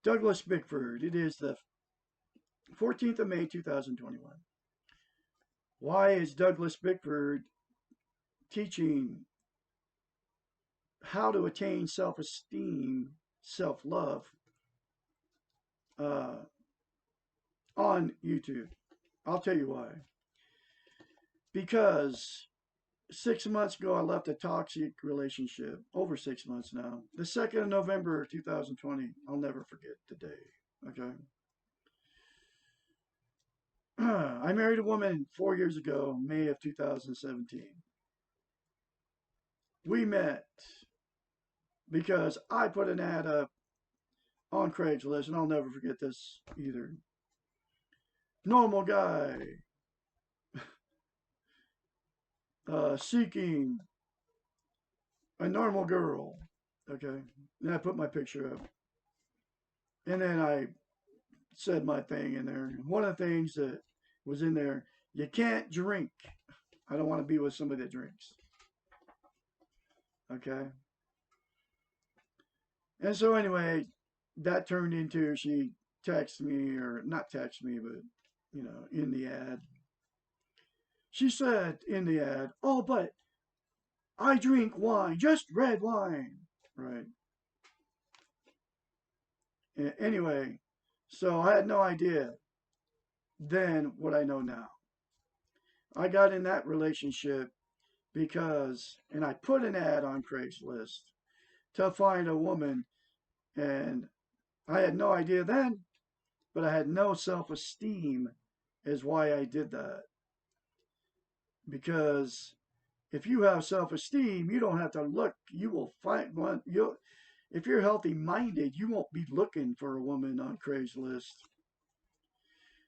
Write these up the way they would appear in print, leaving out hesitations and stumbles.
Douglas Bickford. It is the 14th of May, 2021. Why is Douglas Bickford teaching how to attain self esteem, self love uh, on YouTube? I'll tell you why. Because 6 months ago, I left a toxic relationship, over 6 months now. The 2nd of November, 2020. I'll never forget the day. Okay. I married a woman 4 years ago, May of 2017. We met because I put an ad up on Craigslist, and I'll never forget this either. Normal guy seeking a normal girl. Okay. And I put my picture up. And then I said my thing in there. One of the things that was in there, you can't drink. I don't want to be with somebody that drinks. Okay. And so anyway, that turned into she texted me, or not text me, but in the ad. She said in the ad, "Oh, but I drink wine, just red wine." Right. Anyway, so I had no idea then what I know now. I got in that relationship because, and I put an ad on Craigslist to find a woman, and I had no idea then, but I had no self-esteem is why I did that. Because if you have self-esteem, you don't have to look. You will find one. If you're healthy-minded, you won't be looking for a woman on Craigslist.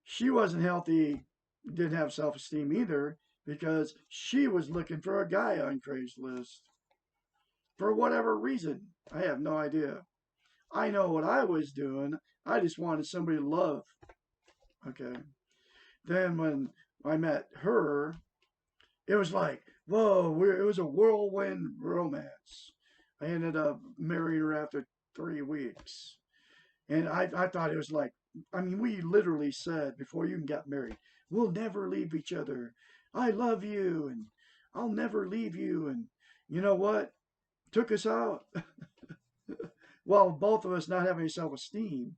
She wasn't healthy, didn't have self-esteem either, because she was looking for a guy on Craigslist. For whatever reason, I have no idea. I know what I was doing. I just wanted somebody to love. Okay. Then when I met her, it was like, whoa, it was a whirlwind romance. I ended up marrying her after 3 weeks. And I thought it was like, I mean, we literally said before you even got married, we'll never leave each other. I love you and I'll never leave you. And you know what? Took us out. Well, both of us not having self esteem,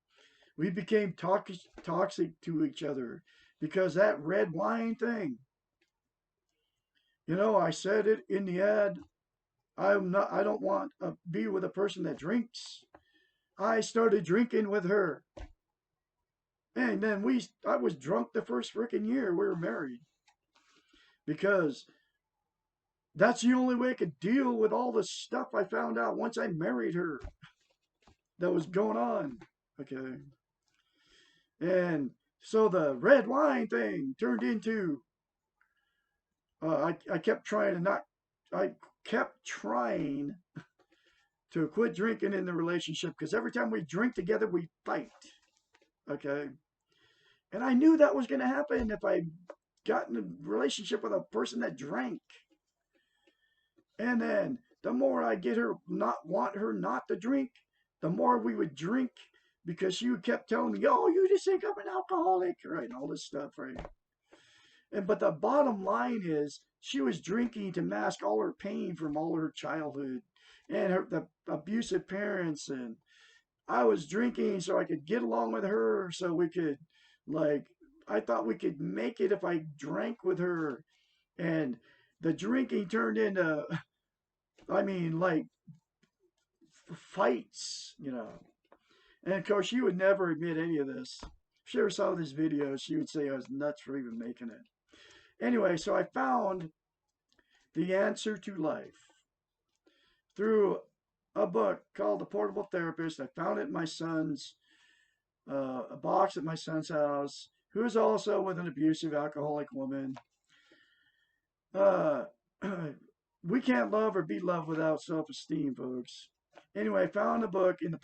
we became toxic to each other because that red wine thing. I said it in the ad. I don't want to be with a person that drinks. I started drinking with her. And then I was drunk the first freaking year we were married because that's the only way I could deal with all the stuff I found out once I married her that was going on. Okay. And so the red wine thing turned into, I kept trying to not, I kept trying to quit drinking in the relationship because every time we drink together, we fight. Okay. And I knew that was going to happen if I got in a relationship with a person that drank. And then the more I get her, not want her not to drink, the more we would drink because she kept telling me, "Oh, you just think I'm an alcoholic," right? And all this stuff, right? But the bottom line is she was drinking to mask all her pain from all her childhood and the abusive parents. And I was drinking so I could get along with her so we could, like, I thought we could make it if I drank with her. And the drinking turned into, I mean, like fights. And of course, she would never admit any of this. If she ever saw this video, she would say I was nuts for even making it. Anyway, so I found the answer to life through a book called The Portable Therapist. I found it in my son's, a box at my son's house, who is also with an abusive alcoholic woman. We can't love or be loved without self-esteem, folks. Anyway, I found a book in the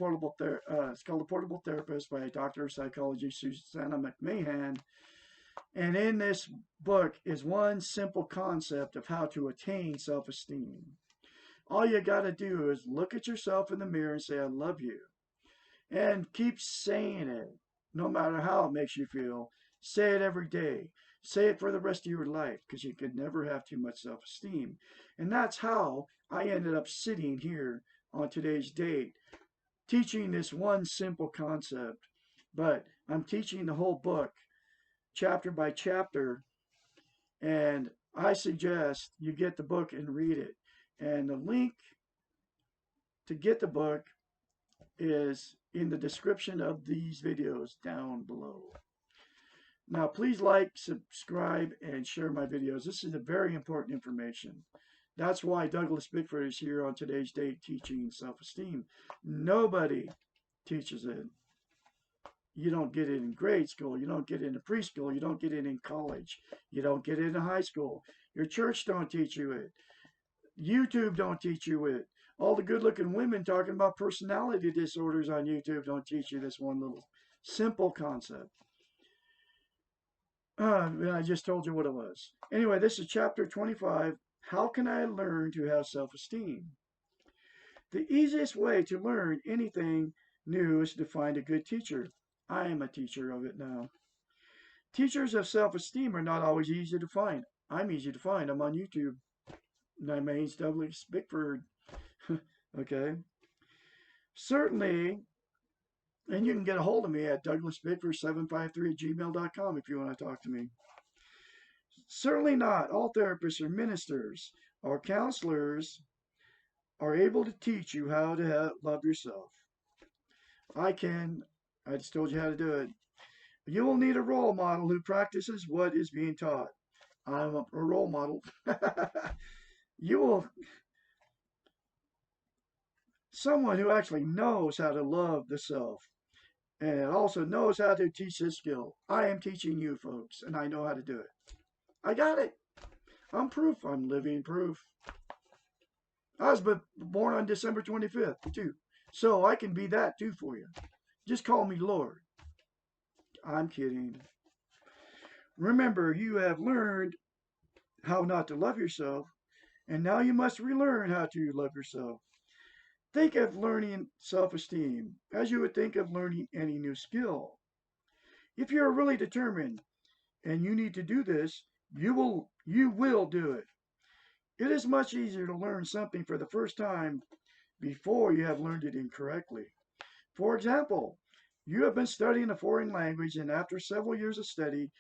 it's called The Portable Therapist by Dr. of Psychology Susanna McMahon. And in this book is one simple concept of how to attain self-esteem. All you got to do is look at yourself in the mirror and say, "I love you." And keep saying it, no matter how it makes you feel. Say it every day. Say it for the rest of your life, because you could never have too much self esteem. And that's how I ended up sitting here on today's date, teaching this one simple concept. But I'm teaching the whole book, chapter by chapter, and I suggest you get the book and read it. And the link to get the book is in the description of these videos down below. Now, please like, subscribe, and share my videos. This is a very important information. That's why Douglas Bickford is here on today's date teaching self-esteem. Nobody teaches it. You don't get it in grade school. You don't get it in preschool. You don't get it in college. You don't get it in high school. Your church don't teach you it. YouTube don't teach you it. All the good-looking women talking about personality disorders on YouTube don't teach you this one little simple concept. I just told you what it was. Anyway, this is chapter 25. How can I learn to have self-esteem? The easiest way to learn anything new is to find a good teacher. I am a teacher of it now. Teachers of self-esteem are not always easy to find. I'm easy to find. I'm on YouTube. My name's Douglas Bickford. Okay. Certainly, and you can get a hold of me at DouglasBickford753 at gmail.com if you want to talk to me. Certainly not all therapists or ministers or counselors are able to teach you how to love yourself. I can. I just told you how to do it. You will need a role model who practices what is being taught. I'm a role model. You will, someone who actually knows how to love the self and also knows how to teach this skill. I am teaching you folks, and I know how to do it. I got it. I'm proof. I'm living proof. I was born on December 25th, too. So I can be that, too, for you. Just call me Lord. I'm kidding. Remember, you have learned how not to love yourself, and now you must relearn how to love yourself. Think of learning self-esteem as you would think of learning any new skill. If you're really determined and you need to do this, you will do it. It is much easier to learn something for the first time before you have learned it incorrectly. For example, you have been studying a foreign language, and after several years of study,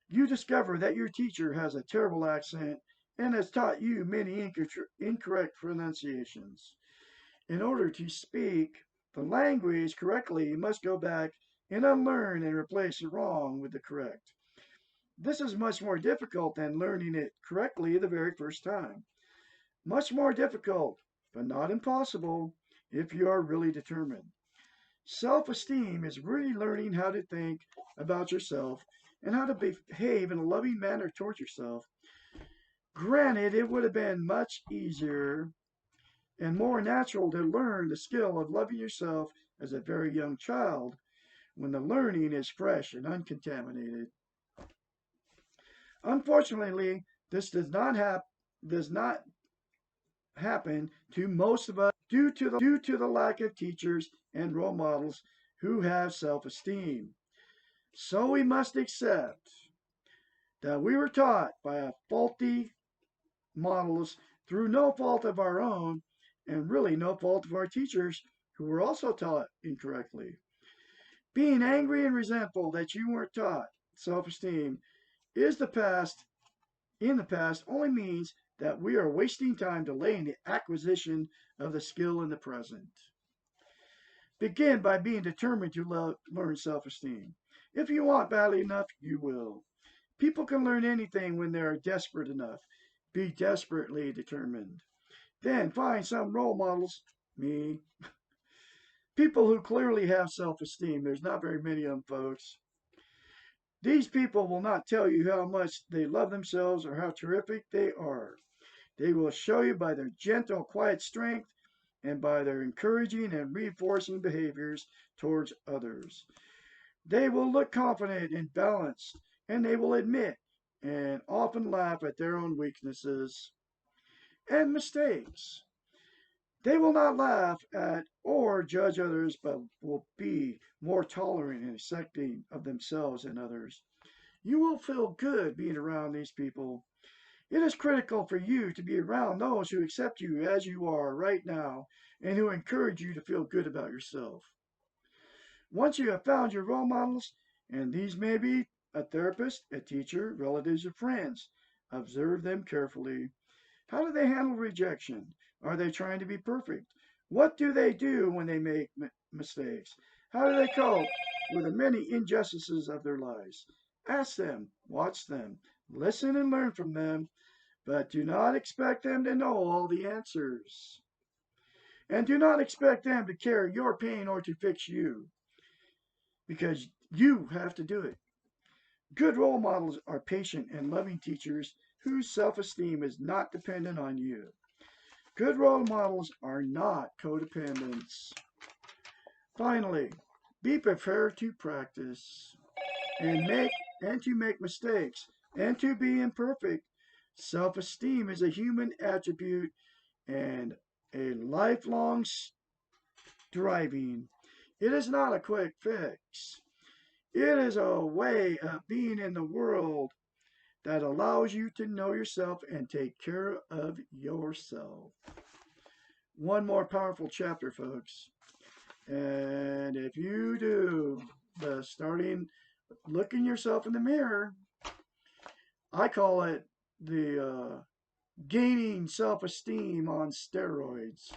you discover that your teacher has a terrible accent and has taught you many incorrect pronunciations. In order to speak the language correctly, you must go back and unlearn and replace the wrong with the correct. This is much more difficult than learning it correctly the very first time. Much more difficult, but not impossible if you are really determined. Self-esteem is really learning how to think about yourself and how to behave in a loving manner towards yourself. Granted, it would have been much easier and more natural to learn the skill of loving yourself as a very young child when the learning is fresh and uncontaminated. Unfortunately, this does not happen to most of us due to the lack of teachers and role models who have self-esteem. So we must accept that we were taught by faulty models through no fault of our own and really no fault of our teachers who were also taught incorrectly. Being angry and resentful that you weren't taught self-esteem is the past in the past only means that we are wasting time delaying the acquisition of the skill in the present. Begin by being determined to learn self-esteem. If you want badly enough, you will. People can learn anything when they are desperate enough. Be desperately determined. Then find some role models, me, people who clearly have self-esteem. There's not very many of them, folks. These people will not tell you how much they love themselves or how terrific they are. They will show you by their gentle, quiet strength and by their encouraging and reinforcing behaviors towards others. They will look confident and balanced, and they will admit and often laugh at their own weaknesses and mistakes. They will not laugh at or judge others, but will be more tolerant and accepting of themselves and others. You will feel good being around these people. It is critical for you to be around those who accept you as you are right now and who encourage you to feel good about yourself. Once you have found your role models, and these may be a therapist, a teacher, relatives, or friends, observe them carefully. How do they handle rejection? Are they trying to be perfect? What do they do when they make mistakes? How do they cope with the many injustices of their lives? Ask them, watch them, listen and learn from them, but do not expect them to know all the answers. And do not expect them to carry your pain or to fix you, because you have to do it. Good role models are patient and loving teachers whose self esteem is not dependent on you. Good role models are not codependents. Finally, be prepared to practice and to make mistakes and to be imperfect. Self-esteem is a human attribute and a lifelong striving. It is not a quick fix. It is a way of being in the world that allows you to know yourself and take care of yourself. One more powerful chapter, folks. And if you do the starting looking yourself in the mirror, I call it the gaining self-esteem on steroids,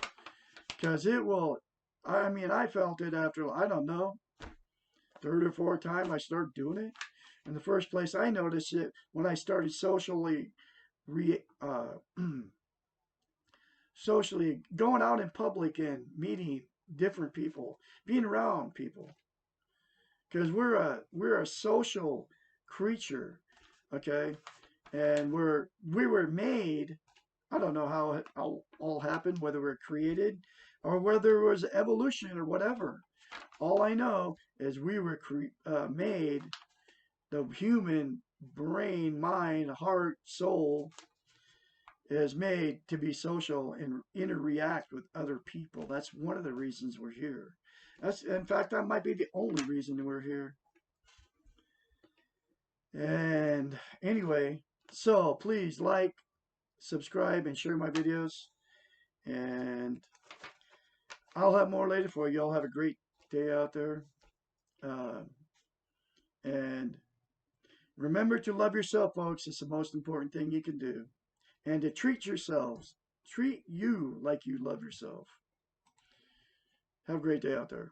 because it will. I mean, I felt it after, I don't know, third or fourth time I started doing it. In the first place, I noticed it when I started re, uh, socially going out in public and meeting different people, being around people, because we're a social creature, okay, and we were made. I don't know how it all happened, whether we're created or whether it was evolution or whatever. All I know is we were made. The human brain, mind, heart, soul is made to be social and interact with other people. That's one of the reasons we're here. That's, in fact, that might be the only reason we're here. And anyway, so please like, subscribe, and share my videos. And I'll have more later for you. Y'all have a great day out there. Uh, and remember to love yourself, folks. It's the most important thing you can do. And to treat you like you love yourself. Have a great day out there.